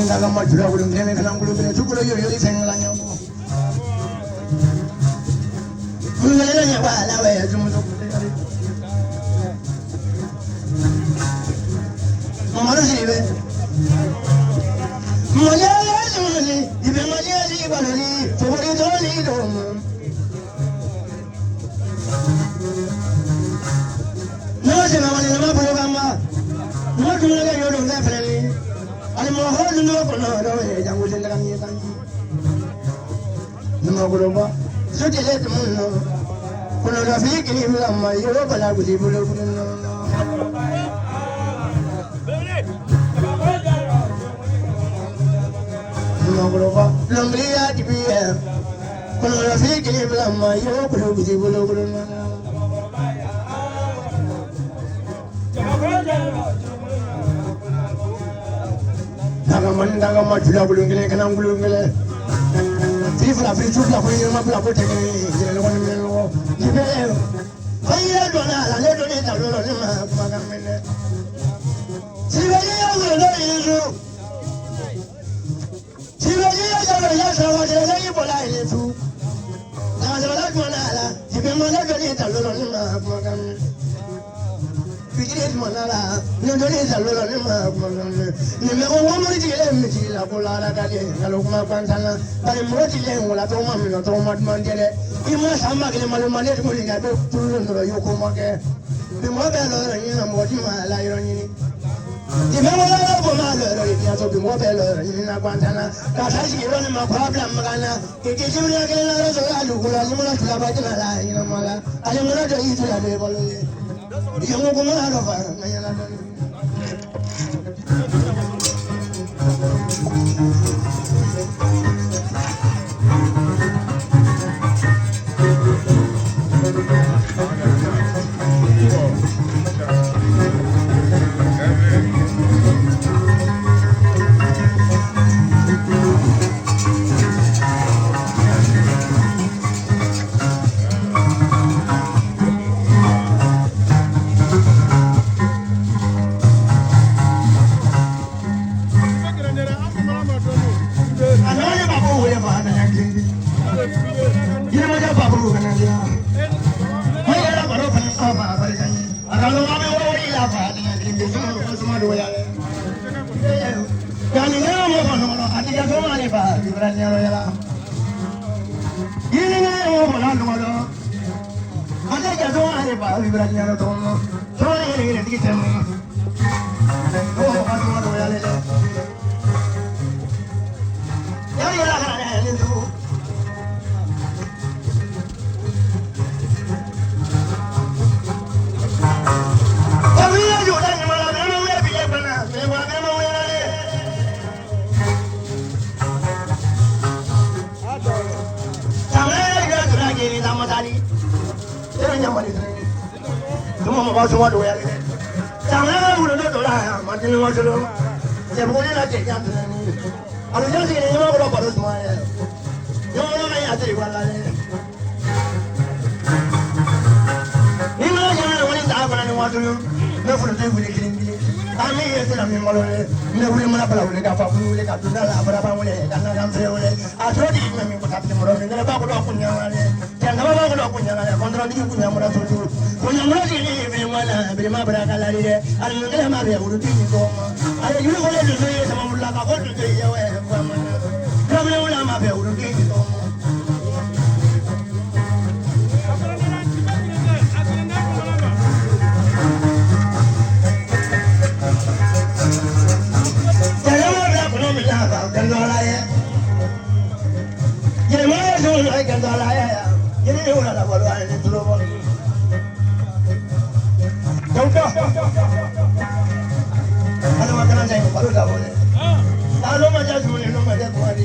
Naga majura gulung kene kanang gulung kene cukup yo yo sengalanya. Mulanya wala we jumuto. Mamaru sibe. Mulanya jumuni ibe mulanya li baloni tobori doli dom. No se na wali na programa. No kumulaga yo dom na freni. Ali mo ho no kono do e jangu senda kan yetan no goloba so de le mun no kono da fi ki mi la ma yo bala ku di bulo ku no no goloba lombriya di bi e kono da fi ki mi la ma yo bala ku di bulo ku no Daga majula bulungile kana bulungile tifla fritufla ko yema bla ko tege jere ko ni lo jibe fayya dona la le doni ta lo ni ma ga mene sibeli ya lo yizu sibeli ya sa wa de le bola ile tu na la ko na la jibe ma le doni ta lo ni ma ga mene Fikiri manala, nondoni salolo ni ma kumangane. Ni me ko wamuri tile miti la kola la kade, kalo kuma kwansana. Bari mo tile ngola to ma mi no to ma mandele. Ima sama kile malu male ko ni ga be tulu ndo yo ko ma ke. Bi mo be lo ni na mo di ma la yo ni. Di me mo la ko ma lo ri ya to bi mo be lo ni na kwansana. Ka sa ji ro ni ma problem magana. Ke ji mi ya ke la ro so la lu ko la ni mo la tula ba na la ni na mala. Ale mo la do yi tula le bolo ni. Yang mau kemana lo pak? Nanya lagi. Semua doa ni. Jangan mulu tu doa, macam ni macam tu. Saya boleh nak cakap tu ni. Alu jangan sini ni mana kalau baru semua ni. Yang mana ni ada di mana ni. Ni mana jangan orang ni tak apa ni macam tu. Nafsu tu boleh kirim ni. Kami itu kami malu ni. Ni boleh mana pula boleh dapat boleh kat tu dah berapa boleh. Karena kami saya boleh. Atau di kami buat apa malu ni. Ni apa kalau punya ni. Jangan apa kalau punya ni. Kontrol ni punya malu tu. Punya malu ni. Bima berakala dia, alhamdulillah mari urut ini koma. Ada juga boleh dulu sama mulla kau dulu ya weh. Kami ulama be urut ini koma. Jangan berapa nama lah kau kenal ya. Jangan masuk I can do you know what I want to do. Don't go. I don't want to say what I want. I don't want to do it no matter what.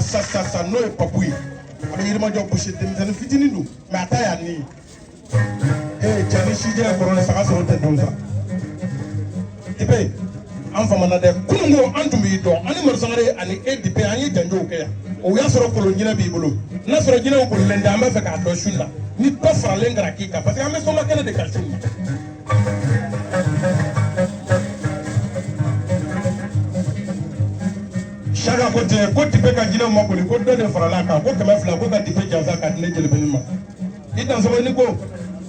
Sasa no papui abi yirma jo bushi dem tan fitini du ma taya ni jani shije ko ron saka so tan dunza ibe an famana de kungo antumi do ani mar sangare ani dipe ani janjo ke ya o ya soro ko nyina bi bolo na soro nyina ko lenda ma fe ka do shunna ni to fra lengra ki ka parce que ame so ma kene de ka shunna Chaga ko tipe ka jina mo ko do de farala ka ko kema fla ko ka tipe jaza ka ne jele benima idan so ni ko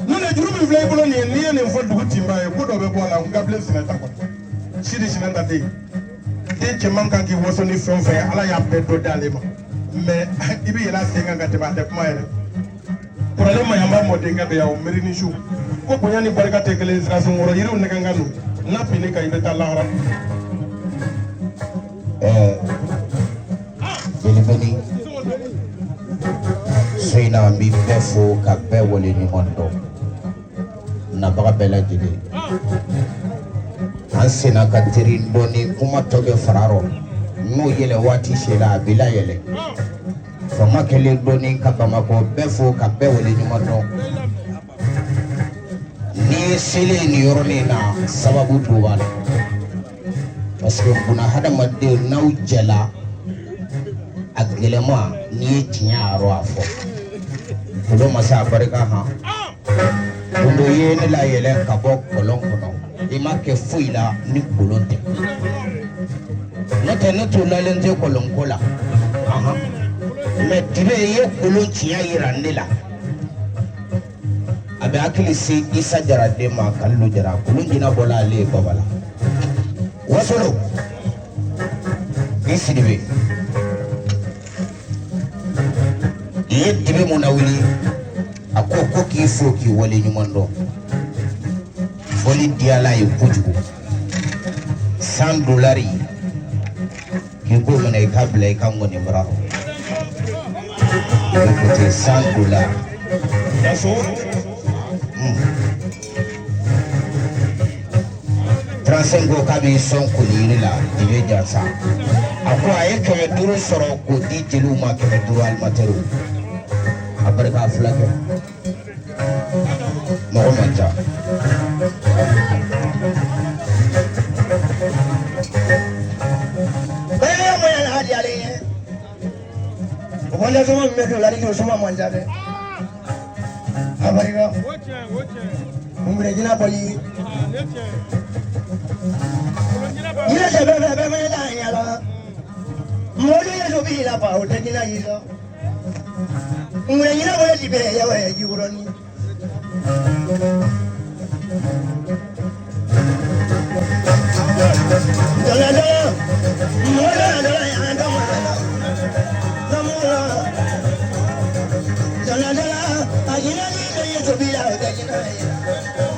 no le juru bi vlay bolo ni ne fo dugu timba e ko do be bona nga bless na ta ko sidi sinanda de che manka ki woso ni fon fe ala ya be do dale ma mais ibi yela senga ga te ba de kuma yele problème ma yamba mo de nga be ya o merini shu ko bonya ni barka te kele zra so ngoro yiru ne nga no na pini ka ibe ta lahara Jelibeni Sina mi befo ka be wole ni mondo na baga bela jide ansina ka tirindo ni kuma toge fararo no yele wati shela bila yele fama kele doni ka bamako befo ka be wole ni mondo ni sile ni yoroni na sababu duwala parce que kuna hada madde naw jela agelema ni tinya ro afo kudo masa barika ha kundo yene la yele ka bo kolon kono ima ke fuila ni kulonte note no to lalente kolon kola aha me tibe ye kulon tinya yirandela abe akili si isa jara de ma kallu jara kulun jina bola le babala wasolo isidibe yedibe munawili akoko ki fo ki wale nyumondo foli diala e kujugo $100 ki go mena kabla e kango ni bravo ko te $100 that's all 35 kabi son kuliri la dibe jansa akwa aye keme duru soro ko di jelu ma keme duru almatero abarka flake mo manja baya mo yan hadi ale ko wala so mo me do la ri so mo manja de abarka umre jina boli Ina se be la nyala. Mori ya so bi la pa o te kina yiso. Ngure nyina bo di be ya wa ji uroni. Dala dala. Mora dala ya ndo ma. o tɛ jinɛ ye